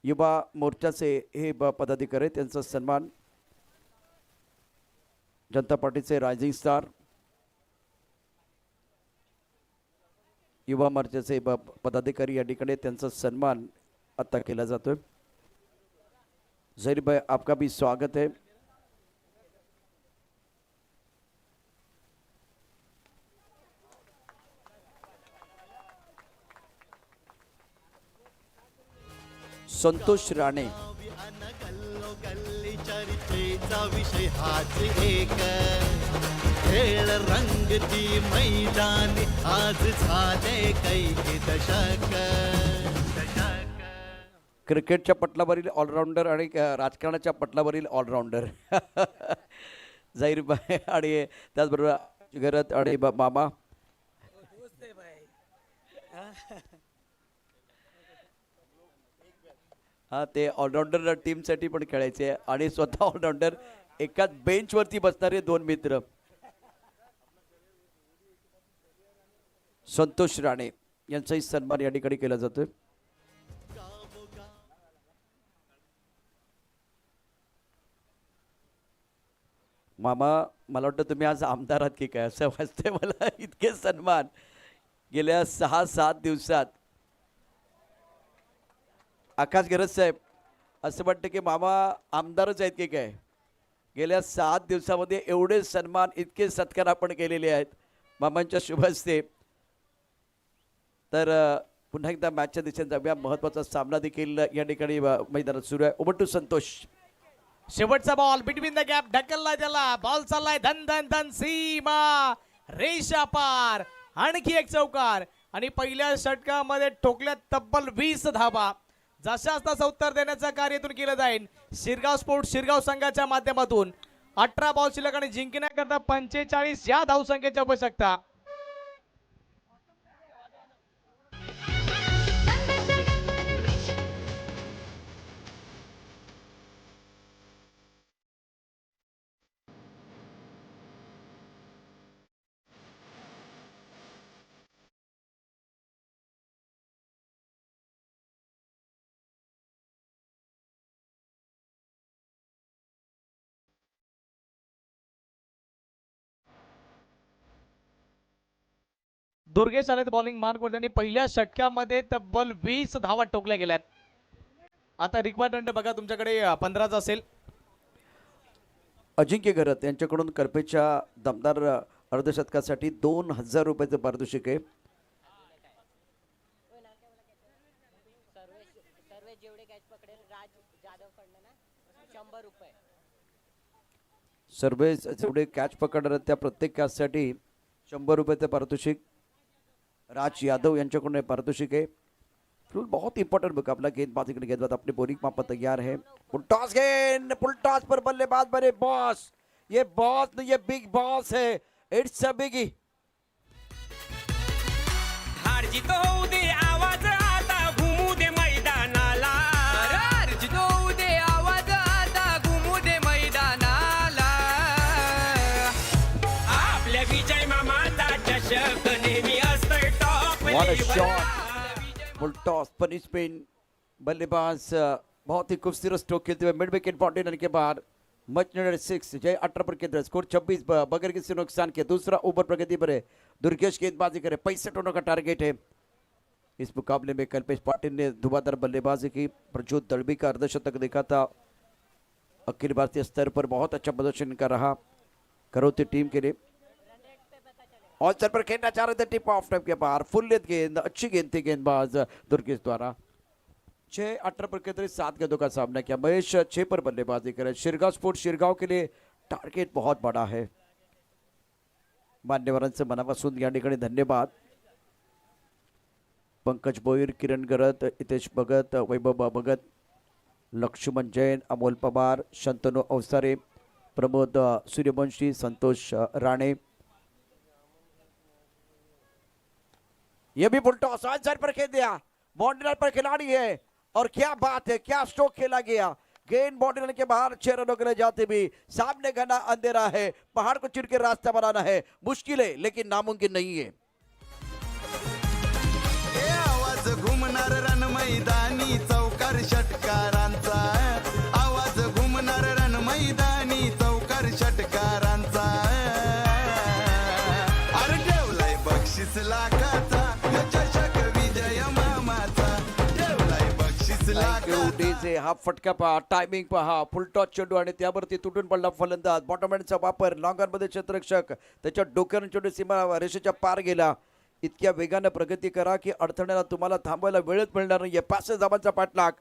युवा मोर्चाचे हे पदाधिकारी आहेत, त्यांचा सन्मान. जनता पार्टीचे रायझिंग स्टार युवा मोर्चाचे पदाधिकारी या ठिकाणी त्यांचा सन्मान आता केला जातोय. जहीर भाई आपका भी स्वागत है. संतोष राणे. गल्लो गल्ली चर्चेचा विषय हाच एक, खेळ रंगती मैदानी आज झाले काही दशक. क्रिकेटच्या पटलावरील ऑलराऊंडर आणि राजकारणाच्या पटलावरील ऑलराऊंडर जाहीरबाई आणि त्याचबरोबर घरात आणि मामा. हा ते ऑलराऊंडर टीमसाठी पण खेळायचे आणि स्वतः ऑलराऊंडर एकाच बेंचवरती बसणारे दोन मित्र. संतोष राणे यांचाही सन्मान या ठिकाणी केला जातोय. मामा मला वाटतं तुम्ही आज आमदार आहात की काय असं वाटतंय मला. इतके सन्मान गेल्या 6-7 दिवसात. आकाश गरज साहेब असं वाटतं की मामा आमदारच आहेत की काय. गेल्या 7 दिवसामध्ये एवढे सन्मान इतके सत्कार आपण केलेले आहेत मामांच्या शुभ हस्ते. तर पुन्हा एकदा मॅचच्या दिशेने जाऊया. महत्त्वाचा सामना देखील या ठिकाणी मैदानात सुरू आहे. Over to Santosh. शेवटचा बॉल बिटवीन द गॅप ढकलला त्याला. बॉल चाललाय धन धन धन सीमा रेषा पार. आणखी एक चौकार आणि पहिल्या षटकामध्ये ठोकल्यात तब्बल 20 धाबा. जशाच तसं उत्तर देण्याचं कार्य इथून केलं जाईल शिरगाव स्पोर्ट्स शिरगाव संघाच्या माध्यमातून. 18 बॉल शिल्लक आणि जिंकण्याकरता 45 या धावसंख्येची आवश्यकता. दुर्गेश आले बॉलिंग मार्क वर. त्यांनी पहिल्या षटकामध्ये तब्बल 20 धावा टोकल्या गेल्यात. आता रिक्वायरमेंट बघा तुमच्याकडे 15च असेल. अजिंक्य घरत यांच्याकडून करपेच्या दमदार अर्धशतकासाठी 2000 रुपयाचं पारितोषिक आहे. सर्वे जेवढे कॅच पकडणार त्या प्रत्येक कॅचसाठी 100 रुपयाचं पारितोषिक. राज यादव यांच्याकडून पारितोषिक है. बहुत इंपॉर्टेंट मुकाबला. गेंदबाजी के गेंदबाज अपने बोरिंग मापा तैयार है. टॉस गेंद फुल टॉस पर बल्लेबाज बने बॉस. ये बॉस नहीं ये बिग बॉस है. It's a biggie. हार जीत होऊ दे आवाज आता घुमू दे मैदानाला. हार जीत होऊ दे आवाज आता घुमू दे मैदानाला. आपल्या विजय मामाचा चषक नेहमी असतोय top. What a shot. Full toss punishment. बल्लेबाज बहुत ही खूबसूरत स्ट्रोक खेलते हुए मिड विकेट बाउंड्री लेने के बाद मैच नंबर 6 जय 18 पर केंद्र. स्कोर 26 बगैर किसी नुकसान के. दूसरा ओवर प्रगति पर है. दुर्गेश गेंदबाजी करे. 65 रनों का टारगेट है. इस मुकाबले में कल्पेश पाटिल ने धुआंधार बल्लेबाजी की. प्रज्योत दलबी का अर्धशतक देखा था. अखिल भारतीय स्तर पर बहुत अच्छा प्रदर्शन कर रहा करोती टीम के लिए. और सर पर खेलना चाह रहे थे टिप ऑफ टाइम के बाहर. फुल लेंथ गेंद. अच्छी गेंद थी गेंदबाज दुर्गेश द्वारा. 6-18 पर तरी 7 गेंदों का सामना किया। महेश 6 पर बल्लेबाजी करे। शिरगांव स्पोर्ट्स शिरगांव के लिए टारगेट बहुत बड़ा है। मान्यवरांचे मनापासून या ठिकाणी धन्यवाद। पंकज बोईर, किरण गरत, हितेश भगत, वैभव भगत, लक्ष्मण जैन, अमोल पवार, शंतनू अवसारे, प्रमोद सूर्यवंशी, संतोष राणे। ये भी फुल टॉस ऑन साइड पर खेल दिया। बाउंड्री पर खिलाड़ी है और क्या बात है, क्या स्ट्रोक खेला गया। गेंद बाउंड्री के बाहर 6 रनों के लिए जाते भी सामने घना अंधेरा है। पहाड़ को चीर के रास्ता बनाना है मुश्किल है लेकिन नामुमकिन नहीं है। हे आवाज घुमणार रण मैदानी चौकार षटकारांचा, आवाज घुमणार रण मैदानी चौकार षटकारांचा। अरे ठेवलाय बक्षीस लाखाचा चषक विजय मामाचा, ठेवलाय बक्षीस लाखाचा। हा फटका पहा, टायमिंग पहा, फुल टॉस चेंडू आणि त्यावरती तुटून पडला फलंदाज। बॉटम हँडचा वापर, लॉंगर मध्ये क्षेत्ररक्षक त्याच्या डोक्याने चेंडू सीमा रेषेच्या पार गेला। इतक्या वेगाने प्रगती करा की अडथळ्याला तुम्हाला थांबायला वेळच मिळणार नाहीये। 5 धावांचा पाठलाग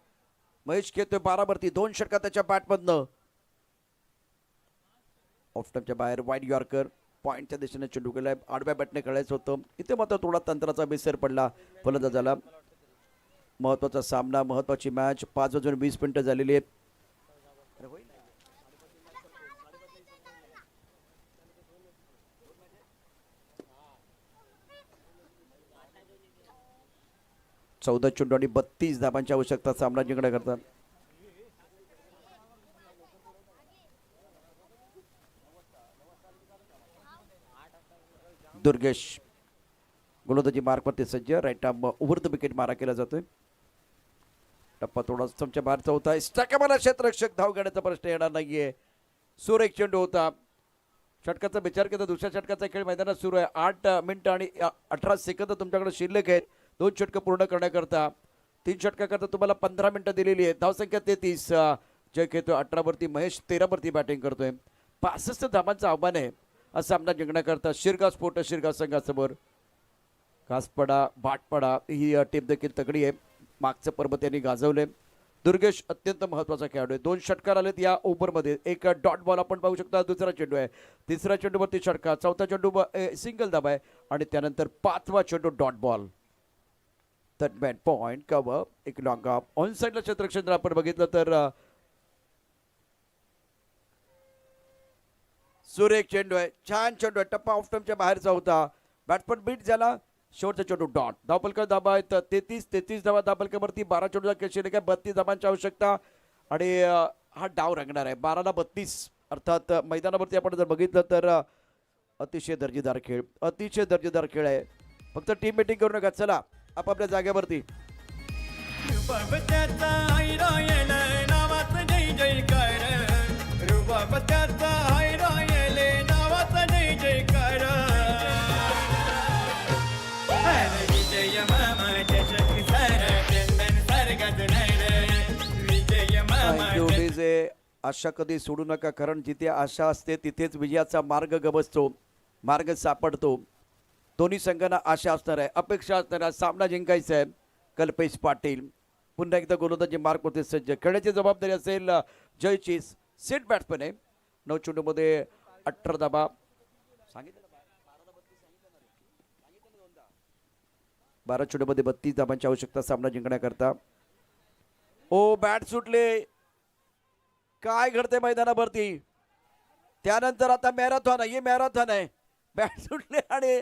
महेश खेळतोय 12 वरती, 2 षटका त्याच्या बॅटमधनं। ऑफ टाइमच्या बाहेर वाईड यॉर्कर, पॉइंटच्या दिशेने चेंडू गेलाय। आडव्या बॅटने खेळायचं होतं, इथे मात्र थोडा तंत्राचा विसर पडला फलंदाजाला। महत्वाचा सामना, महत्वाची मॅच, 5:20 झालेली आहेत। चौदा चेंडू आणि 32 धावांची आवश्यकता सामना जिंकण्याकरता। दुर्गेश गोलंदाजी मार्कवरती सज्ज, right arm over the wicket मारा केला जातोय। टप्पा थोडा समच्या बाहेरचा होता। स्टॅकेबल क्षेत्ररक्षक, धाव घेण्याचा प्रश्न येणार नाहीये। सुरेख चेंडू होता। षटकाचा विचार केला, दुसऱ्या षटकाचा खेळ मैदानात सुरू आहे। 8 मिनिटं आणि 18 सेकंद तुमच्याकडे शिल्लक आहेत 2 षटकं पूर्ण करण्याकरता। 3 षटकाकरता तुम्हाला 15 मिनिटं दिलेली आहेत। धावसंख्या 33, जय खेळतोय 18 वरती, महेश 13 वरती बॅटिंग करतोय। 65 धावांचं आव्हान आहे हा सामना जिंकण्याकरता शिरगाव स्पोर्ट शिरगाव संघासमोर। घासपडा, भाटपडा ही टीम देखील तगडी आहे। मागचं पर्व त्यांनी गाजवले। दुर्गेश अत्यंत महत्वाचा खेळाडू आहे। 2 षटकार आलेत या ओव्हरमध्ये। एक डॉट बॉल आपण पाहू शकता, दुसरा चेंडू आहे, तिसऱ्या चेंडूवरती षटकार, चौथा चेंडू सिंगल धाब आहे आणि त्यानंतर 5वा चेंडू dot ball. Third point cover, एक लॉंग ऑफ ऑन साइडला क्षेत्ररक्षण आपण बघितलं तर सुरेख चेंडू आहे, छान चेंडू आहे। टप्पा ऑफ टाइमच्या बाहेरचा होता, बॅट्समन बीट झाला। शेवटचा चेंडू डॉट। धावफलक धाबा आहेत 33 धावा धावफलकावरती। 12 चेंडूचा खेळ शिल्लक आहे, 32 धावांची आवश्यकता आणि हा डाव रंगणार आहे 12ला 32। अर्थात मैदानावरती आपण जर बघितलं तर अतिशय दर्जेदार खेळ, अतिशय दर्जेदार खेळ आहे। फक्त टीम मीटिंग करू नका, चला आपापल्या जागेवरती। आशा कधी सोडू नका, कारण जिथे आशा असते तिथेच विजयाचा मार्ग गवसतो, मार्ग सापडतो। दोन्ही संघांना आशा असणार आहे, अपेक्षा असणार आहे, सामना जिंकायचा आहे। कल्पेश पाटील पुन्हा एकदा गोलंदाजी मार्क होते सज्ज, खेळण्याची जबाबदारी असेल जयची। सेट बॅट्समन आहे, 9 चेंडूमध्ये 18 धावा, 12 चेंडूमध्ये 32 धावांची आवश्यकता सामना जिंकण्याकरता। ओ बॅट सुटले, काय घडते मैदानावरती। त्यानंतर आता मॅरेथॉन आहे, हे मॅरेथॉन आहे। बॅट सुटले आणि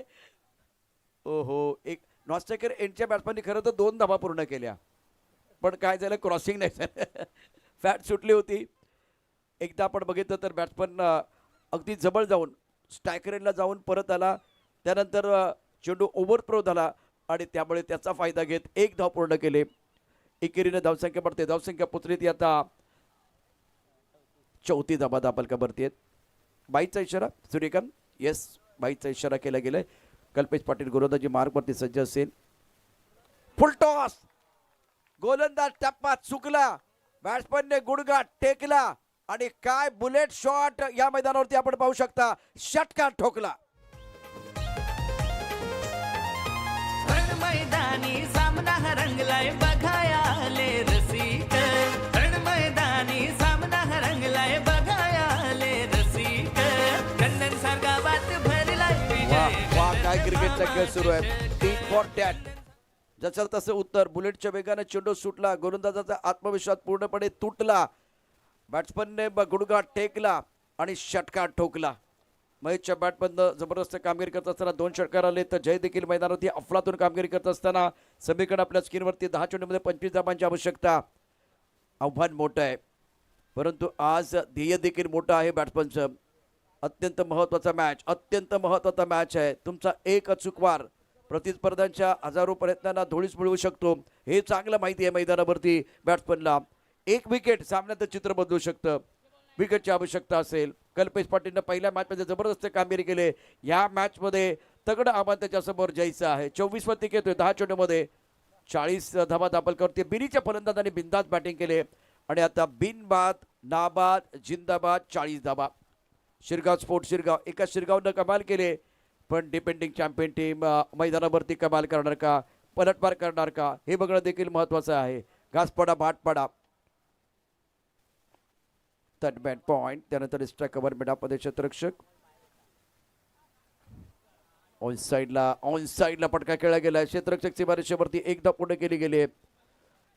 ओहो, एक नॉस्टेकर एंडच्या बॅट्समॅननी खरं तर 2 धावा पूर्ण केल्या, पण काय झालं, क्रॉसिंग नाही झालं, बॅट सुटली होती। एकदा आपण बघितलं तर बॅट्समन अगदी जवळ जाऊन स्ट्रायकरला जाऊन परत आला, त्यानंतर चेंडू ओव्हर थ्रो झाला आणि त्यामुळे त्याचा फायदा घेत 1 धाव पूर्ण केले। एकेरीने धावसंख्या पडते, धावसंख्या पोचली ती आता 34 धावा धावफलकावरती आहेत। 22चा इशारा सूर्यकांत, येस 22चा इशारा केला गेलाय। कल्पेश पाटील गोलंदाजी मार्गवरती सज्ज असेल। फुल टॉस, गोलंदाज टप्प्यात चुकला, बॅट्समनने गुडघा टेकला आणि काय बुलेट शॉट या मैदानावरती आपण पाहू शकता, षटकार ठोकला। मैदान मैदानी सामना रंगलाय बघाया आले रसिक मैदानी सामना रंगलाय बघाया आले रसिक कन्नन सारगावात भरलाय विजय वा काय क्रिकेटचा खेळ सुरू आहे. Tit for tat. जसं तसं उत्तर. बुलेटच्या वेगाने चेंडू सुटला. गोलंदाजाचा आत्मविश्वास पूर्णपणे तुटला. बॅट्समनने गुडघा टेकला आणि षटकार ठोकला. महेशच्या बॅटमधनं जबरदस्त कामगिरी करत असताना 2 षटकार आले तर जय देखील मैदानावरती अफलातून कामगिरी करत असताना समीकरण आपल्या स्क्रीनवरती 10 चेंडूमध्ये 25 धावांची आवश्यकता. आव्हान मोठं आहे परंतु आज ध्येय देखील मोठं आहे बॅट्समनचं. अत्यंत महत्त्वाचा मॅच, अत्यंत महत्त्वाचा मॅच आहे. तुमचा एक अचूक वार प्रतिस्पर्ध्यांच्या हजारो प्रयत्नांना धुळीस मिळवू शकतो हे चांगलं माहिती आहे मैदानावरती बॅट्समनला. एक विकेट सामन्याचं चित्र बदलू शकतं. विकेटची आवश्यकता असेल. कल्पेश पाटीलनं पहिल्या मॅचमध्ये जबरदस्त कामगिरी केली. या मॅचमध्ये तगडं आव्हान त्याच्यासमोर जयचं आहे. 24 वरती घेतोय 10 चेंडूमध्ये 40 धावा दाखल करते. बिनीच्या फलंदाजांनी बिनधास्त बॅटिंग केले आणि आता बिनबाद नाबाद जिंदाबाद 40 धावा. शिरगाव स्पोर्ट शिरगाव एका शिरगावनं कमाल केले पण डिपेंडिंग चॅम्पियन टीम मैदानावरती कमाल करणार का, पलटवार करणार का हे बघणं देखील महत्त्वाचं आहे. घासपाडा भाटपाडा थर्ड बॅट पॉइंट. त्यानंतर एक्स्ट्रा कव्हर मिडामध्ये क्षेत्ररक्षक ऑन साईडला पटका खेळला गेला. क्षेत्ररक्षक सीमारेषेवरती एकदा पुढे केली गेली.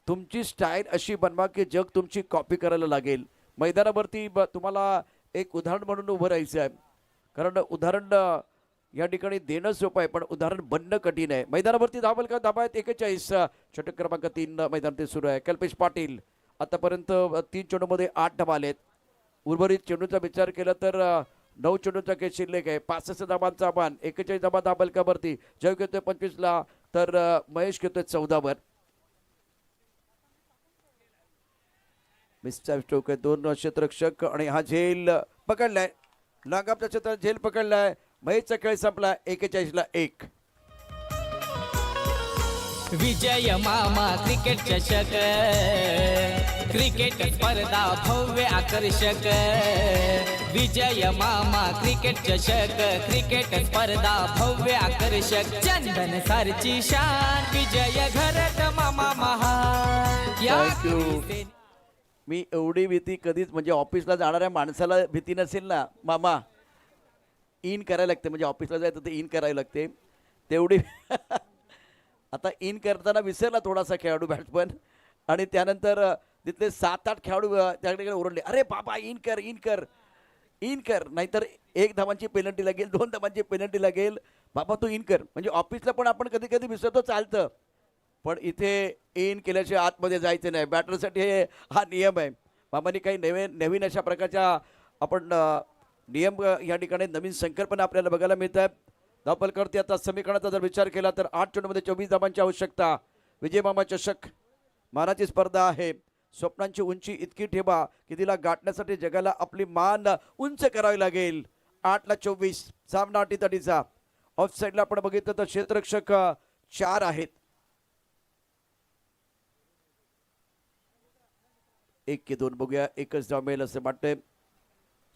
तुमची स्टाईल अशी बनवा की जग तुमची कॉपी करायला लागेल. मैदानावरती तुम्हाला एक उदाहरण म्हणून उभं राहायचं आहे कारण उदाहरण या ठिकाणी देणं सोपं आहे पण उदाहरण बनणं कठीण आहे. मैदानावरती धावल का धाबा आहेत 41. षटक क्रमांक 3 मैदानात सुरू आहे. कल्पेश पाटील आतापर्यंत 3 चेंडूमध्ये 8 धावा आलेत. उर्वरित चेंडूचा विचार केला तर 9 चेंडूचा खेळ शिल्लक आहे. 65 धाबांचा आव्हान. 41 धाबा दाबल का वरती. जय घेतोय 25ला तर महेश घेतोय 14 वर. मिस्टर स्टोक 2 क्षेत्ररक्षक आणि हा झेल पकडलाय. लांगापच्या क्षेत्रात झेल पकडलाय. महेशचा खेळ संपला 41ला 1. विजय मामा क्रिकेट चषक क्रिकेट स्पर्धा भव्य आकर्षक विजय मामा क्रिकेट चषक क्रिकेट स्पर्धा भव्य आकर्षक चंदन सरची शान विजय घरत मामा महान या मी एवढी भीती कधीच म्हणजे ऑफिसला जाणाऱ्या माणसाला भीती नसेल ना मामा. इन करायला लागते म्हणजे ऑफिसला जायचं तर इन करायला लागते तेवढी. आता इन करताना विसरला थोडासा खेळाडू बॅट्समन आणि त्यानंतर तिथले 7-8 खेळाडू त्याकडे ओरडले अरे बाबा इन कर नाहीतर 1 धावांची पेनल्टी लागेल 2 धावांची पेनल्टी लागेल. बाबा तू इन कर. म्हणजे ऑफिसला पण आपण कधी कधी विसरतो चालतं पण इथे इन केल्याशिवाय आतमध्ये जायचं नाही. बॅटरसाठी हा नियम आहे. बाबांनी काही नवीन अशा प्रकारच्या आपण नियम या ठिकाणी नवीन संकल्पना आपल्याला बघायला मिळत आहे. धावपल करते आता समीकरणाचा जर विचार केला तर 8 चेंडूमध्ये 24 धावांची आवश्यकता. विजय मामा चषक मानाची स्पर्धा आहे. स्वप्नांची उंची इतकी ठेवा की तिला गाठण्यासाठी जगाला आपली मान उंच करावी लागेल. 8ला 24 सामना अटीतटीचा. ऑफ साईडला आपण बघितलं तर क्षेत्ररक्षक 4 आहेत. 1-2 बघूया. एकच धाव मिळेल असं वाटतंय.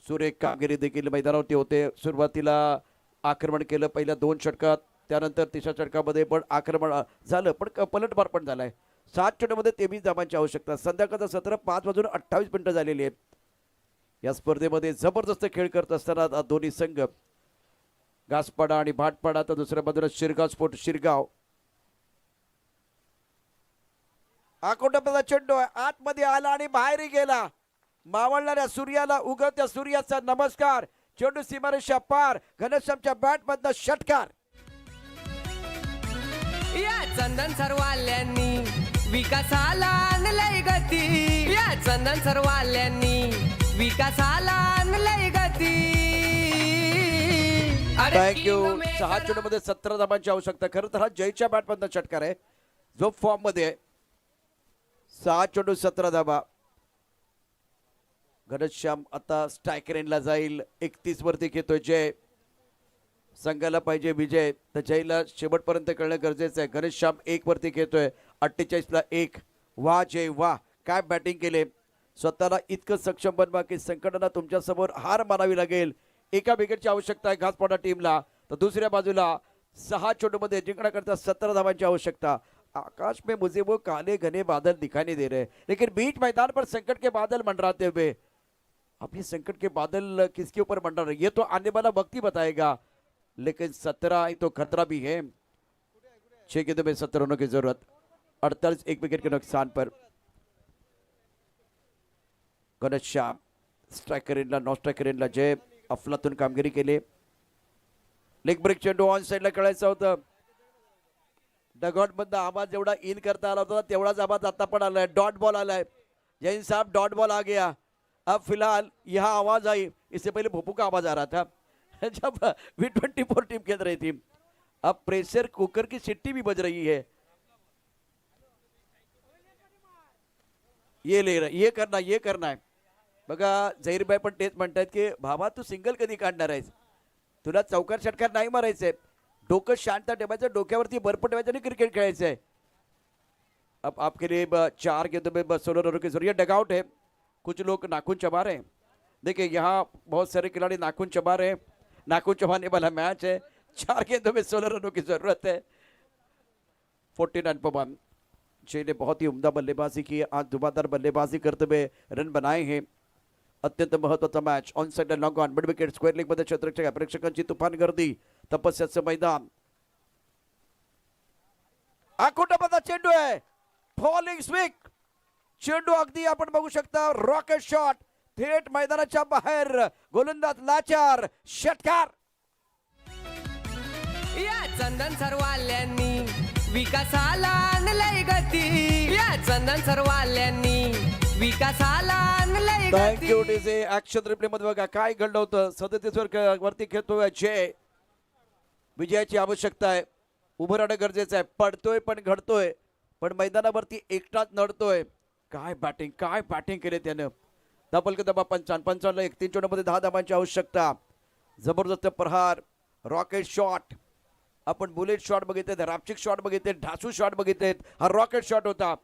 सुरेख कामगिरी देखील मैदानावरती होते. सुरुवातीला आक्रमण केलं पहिल्या 2 षटकात त्यानंतर 3ऱ्या षटकामध्ये पण आक्रमण झालं पण पलटवार पण झालाय. 7 चेंडूमध्ये 23 धावांची आवश्यकता. संध्याकाळचा सत्र 5:28 मिनिटं झालेली आहेत. या स्पर्धेमध्ये जबरदस्त खेळ करत असताना दोन्ही संघ घासपाडा आणि भाटपाडा तर दुसऱ्या बाजूला शिरगाव स्पोर्ट शिरगाव. आकोटाचा चेंडू आतमध्ये आला आणि बाहेरही गेला. मावळणाऱ्या सूर्याला उगवत्या सूर्याचा नमस्कार. चेंडू सीमारेषा पार. घनश्यामच्या बॅट मधनं षटकार. या चंदन सर्वाल्यांनी विकासाला आणलंय गती. या चंदन सर्वाल्यांनी विकासाला आणलंय गती. थँक्यू. 6 चेंडूमध्ये 17 धावांची आवश्यकता. खरं तर हा जयच्या बॅट मधनं षटकार आहे जो फॉर्म मध्ये आहे. 6 चेंडू 17 धावा. घनश्याम आता स्ट्रायक रेंजला जाईल. 31 वरती घेतोय जय. संघाला पाहिजे विजय तर जयला शेवटपर्यंत कळणं गरजेचं आहे. घनश्याम 1 वरती घेतोय 48ला 1. वा जय वा काय बॅटिंग केले. स्वतःला इतकं सक्षम बनवा की संकटांना तुमच्यासमोर हार मानावी लागेल. एका विकेटची आवश्यकता आहे घासपाडा टीमला तर दुसऱ्या बाजूला 6 चेंडूमध्ये जिंकण्याकरता 17 धावांची आवश्यकता. आकाश में मुझे वो काले घने बादल दिखाई नहीं दे रहे, लेकिन बीच मैदान पर संकट के बादल मंडराते हुए। अब ये संकट के बादल किसके ऊपर मंडरा रहे ये तो आने वाला वक्त ही बताएगा, लेकिन 17 तो खतरा भी है। 6 गेंदों में 17 रनों की जरूरत, 48 एक विकेट के नुकसान पर। घनश्याम स्ट्रायकर इनला नॉन स्ट्रायकर इनला जय अफलातून कामगिरी केली। लेग ब्रेक चेंडू ऑन साइडला खेळायचं होतं। डगआउट मधला आवाज जेवढा इन करता आला होता तेवढाच आवाज आता पण आलाय। डॉट बॉल आलाय, जैन साहब डॉट बॉल आ गया। अब फिलहाल यह आवाज आई, इससे पहले भोपू का आवाज आ रहा था जब V24 टीम खेल रही थी। अब प्रेशर कुकर की सिट्टी भी बज रही है। ये करना है बघा। झहीरभाई पण तेच म्हणतात की भावा तू सिंगल कधी काढणार आहेस, तुला चौकार षटकार नाही मारायचंय, डोकं शांत ठेवायचं, डोक्यावरती बर्फ ठेवायचं आणि क्रिकेट खेळायचंय। अब आपके लिए 4 गेंदों में 16 रनों की जरूरत। डगआउट है, कुछ लोग नाखून चबा रहे हैं। देखिए यहाँ बहुत सारे खिलाड़ी नाखून चबा रहे हैं, नाखून चबाने वाला मैच है। 4 गेंदों में 16 रनों की जरूरत है। 49 पर 1। जय ने बहुत ही उम्दा बल्लेबाजी की, आज धुआंधार बल्लेबाजी करते हुए रन बनाए हैं। अत्यंत महत्वाचा match on side long on mid wicket square league मध्ये क्षेत्ररक्षक प्रेक्षकांची तुफान गर्दी, तपस्याचं मैदान। आखोटापदा चेंडू आहे, फॉलिंग स्विक चेंडू अगदी आपण बघू शकता, रॉकेट शॉट थेट मैदानाच्या बाहेर, गोलंदाज लाचार, षटकार। या चंदन सरवाल्यांनी विकासाला आणलंय गती, या चंदन सरवाल्यांनी विकासाला आणलंय थँक यू गती। डीजे। ऍक्शन रिप्ले मध्ये बघा काय घडलं होतं। 37 वरती खेळतोय जय, विजयाची आवश्यकता आहे, उभं राहणं गरजेचं आहे। पडतोय पण घडतोय, पण मैदानावरती एकटाच नडतोय। काय बॅटिंग केले त्यानं। डबल के दबा 55 ला 1-3 चेंडूमध्ये 10 धावांची आवश्यकता। जबरदस्त प्रहार, रॉकेट शॉट, आपण बुलेट शॉट बघितले, रापचिक शॉट बघितले, ढासू शॉट बघितले, हा रॉकेट शॉट होता।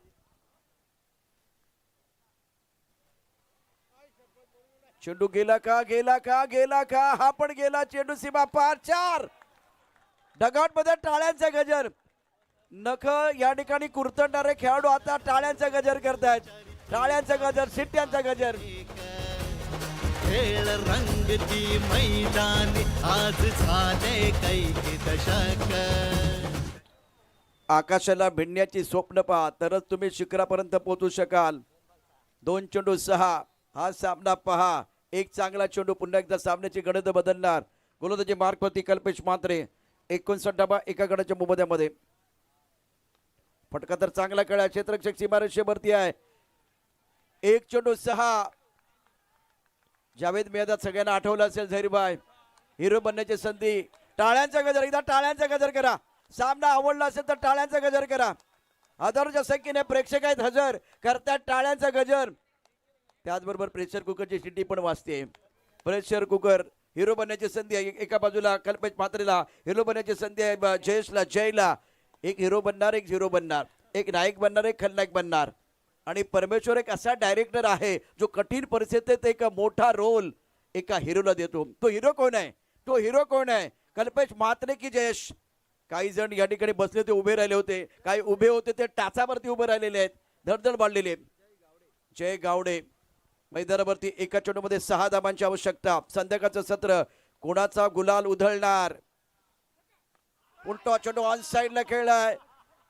चेंडू गेला का हा पण गेला, चेंडू सीमा पार। 4 डगआउट मध्ये टाळ्यांचा गजर। नख या ठिकाणी कुरतडणारे खेळाडू आता टाळ्यांचा गजर करतायत, टाळ्यांचा गजर, शिट्ट्यांचा गजर। खेळ रंगती मैदानी आज झाले कैकी दशक। आकाशाला भिडण्याची स्वप्न पहा, तरच तुम्ही शिखरापर्यंत पोहोचू शकाल। 2 चेंडू 6 हा सामना पहा। एक चांगला चेंडू पुन्हा एकदा सामन्याची गणित बदलणार। गोलंदाजी मार्कवरती कल्पेश म्हात्रे, 59 धावा एका गडाच्या मोबदल्यामध्ये। फटका तर चांगला खेळा, क्षेत्ररक्षक सीमारेषेवरती आहे। 1 चेंडू 6। जावेद मियादाद सगळ्यांना आठवलं असेल, झहीरभाई हिरो बनण्याची संधी। टाळ्यांचा गजर, एकदा टाळ्यांचा गजर करा। सामना आवडला असेल तर टाळ्यांचा गजर करा। हजारोच्या संख्येने प्रेक्षक आहेत, हजर करतात टाळ्यांचा गजर। त्याचबरोबर प्रेशर कुकरची शिट्टी पण वाजते। प्रेशर कुकर हिरो बनण्याची संधी आहे। एका बाजूला कल्पेश म्हात्रेला हिरो बनण्याची संधी आहे, जयेशला, जयला। एक हिरो बनणार, एक झिरो बनणार, एक नायक बनणार, एक खलनायक बनणार। आणि परमेश्वर एक असा डायरेक्टर आहे जो कठीण परिस्थितीत एक मोठा रोल एका हिरोला देतो। तो हिरो कोण आहे? कल्पेश म्हात्रे की जयेश? काही जण या ठिकाणी बसले ते उभे राहिले होते, काही उभे होते ते टाचावरती उभे राहिलेले आहेत, धडधड बांधलेले। जय गावडे मैदानावरती एका चेंडूमध्ये 6 धावांची आवश्यकता। संध्याकाळचं सत्र कोणाचा गुलाल उधळणार? उलटा चेंडू ऑन साइडला खेळलाय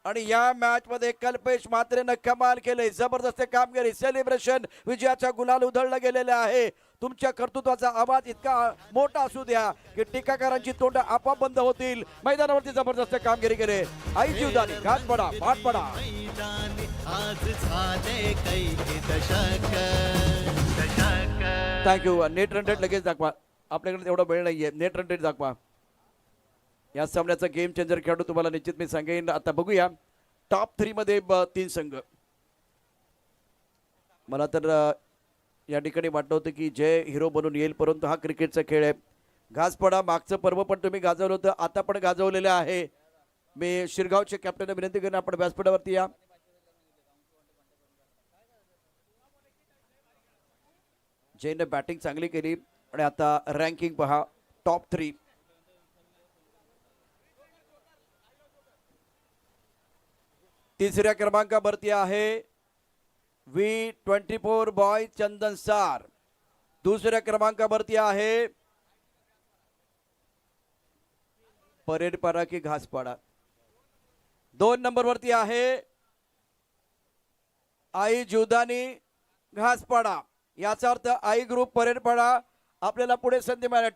आणि या मॅच मध्ये कल्पेश म्हात्रेनं कमाल केले, जबरदस्त कामगिरी, सेलिब्रेशन, विजयाचा गुलाल उधळला गेलेला आहे। तुमच्या कर्तृत्वाचा आवाज इतका मोठा असू द्या की टीकाकारांची तोंड आपोआप बंद होतील। मैदानावरती जबरदस्त कामगिरी केले, आई जीवदानी, घात पडा, पाठ पडा। मैदानी आज झाले कैकी दशक। थँक्यू। नेट रन रेट लगेच दाखवा, आपल्याकडे तेवढा वेळ नाहीये। नेट रन रेट दाखवा। या सामन्याचा गेम चेंजर खेळाडू तुम्हाला निश्चित मी सांगेन। आता बघूया टॉप 3 मध्ये 3 संघ। मला तर या ठिकाणी वाटलं होतं की जय हिरो बनून येईल, परंतु हा क्रिकेटचा खेळ आहे। घासपडा मागचं पर्व पण तुम्ही गाजवलं होतं, आता पण गाजवलेलं आहे। मी शिरगावचे कॅप्टनला विनंती करेन, आपण व्यासपीठावरती या। जयने बॅटिंग चांगली केली आणि आता रँकिंग पहा, टॉप 3। तिसऱ्या क्रमांकावरती आहे V24 बॉय चंदन सार. दुसऱ्या क्रमांकावरती आहे परेडपाडा की घासपाडा. 2 नंबरवरती आहे आई जीवदानी घासपाडा. याचा अर्थ आई ग्रुप परेडपाडा आपल्याला पुढे संधी मिळाली.